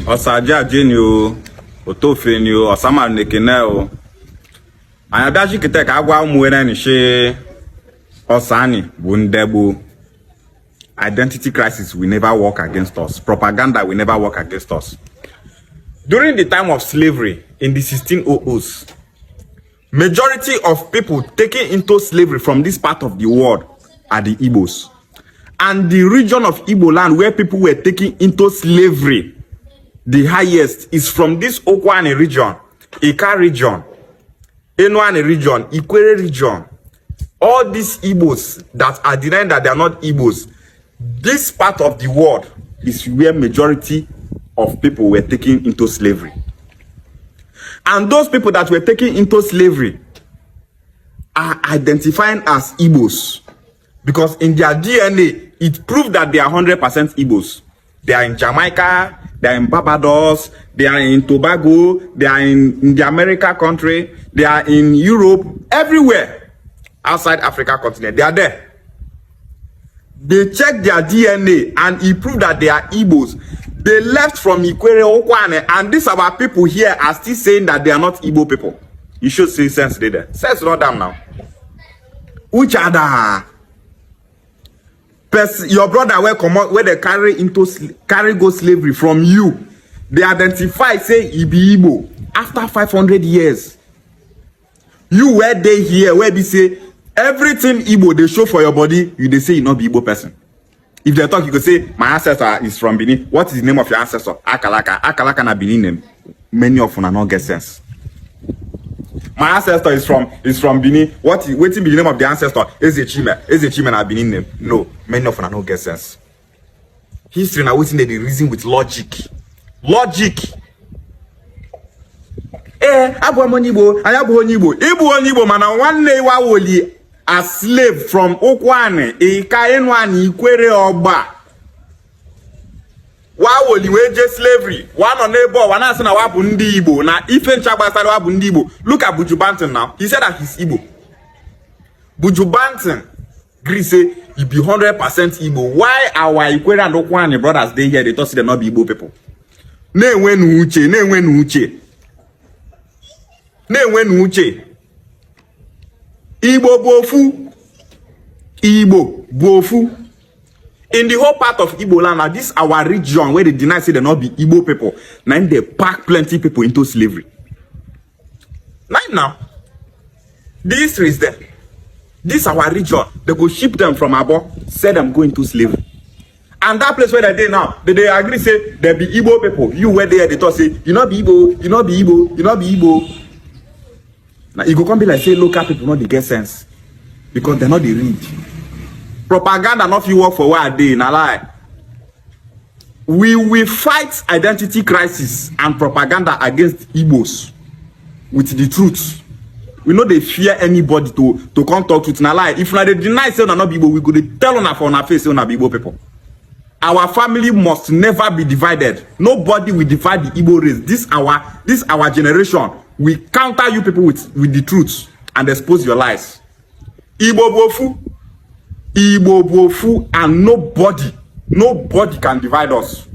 Osaja Jenio, Otofenio, Osama Nekeneo. And I bet you can take agua mwene she Osani Bundebu. Identity crisis will never work against us. Propaganda will never work against us. During the time of slavery in the 1600s, majority of people taken into slavery from this part of the world are the Igbos. And the region of Igbo land where people were taken into slavery, the highest is from this Ukwuani region, Ika region, Enuani region, Ikwere region. All these Igbos that are denying that they are not Igbos, this part of the world is where majority of people were taken into slavery. And those people that were taken into slavery are identifying as Igbos because in their DNA, it proved that they are 100% Igbos. They are in Jamaica, they are in Barbados, they are in Tobago, they are in the America country, they are in Europe, everywhere outside Africa continent. They are there. They checked their DNA and it proved that they are Igbos. They left from Equatorial, Ukwuani, and these our people here are still saying that they are not Igbo people. You should see sense there. Sense not them now. Which other? Your brother will come out where they carry go slavery from you. They identify, say, he be Igbo. After 500 years, you were they here where they say everything Igbo they show for your body, you they say you not be Igbo person. If they talk, you could say my ancestor is from Benin. What is the name of your ancestor? Akalaka. Akalaka na Benin name. Many of them not get sense. My ancestor is from Benin. What is waiting be the name of the ancestor? Is a Chime na Benin name? No, many of them not get sense. History now waiting the reason with logic. Logic. Abu Monibo, Ayabu Onibo, Ibu Onibo, man, one day wali a slave from Ukwuani, Ikaenwani, Ikwere Oba. Wawoli weje slavery. One on neighbor, one asking a wabundi Igbo. Now, if in Chabasa wabundi Igbo, look at Buju Banton now. He said that he's Igbo. Buju Banton, Greece say he be 100% Igbo. Why our Ikwere and Ukwuani brothers they here? They thought they not be Igbo people. Ne when uche, ne when uche. Ne when uche. Igbo bofu. Igbo bofu. In the whole part of Igbo land, now this our region where they deny say they not be Igbo people. Now they pack plenty people into slavery. Now, the history is there. This our region, they go ship them from above, send them go into slavery. And that place where they now, they agree say they be Igbo people. You were there, they talk say you not be Igbo, you not be Igbo, you not be Igbo. Now you go come be like say local people not they get sense because they're not the read. Propaganda not you work for what day in a lie. We will fight identity crisis and propaganda against Igbos with the truth. We know they fear anybody to come talk to it in a lie. If they deny say not be Igbo, we go to tell on our face say on be Igbo people. Our family must never be divided. Nobody will divide the Igbo race. This our generation. We counter you people with the truth and expose your lies. Igbo bofu, and nobody can divide us.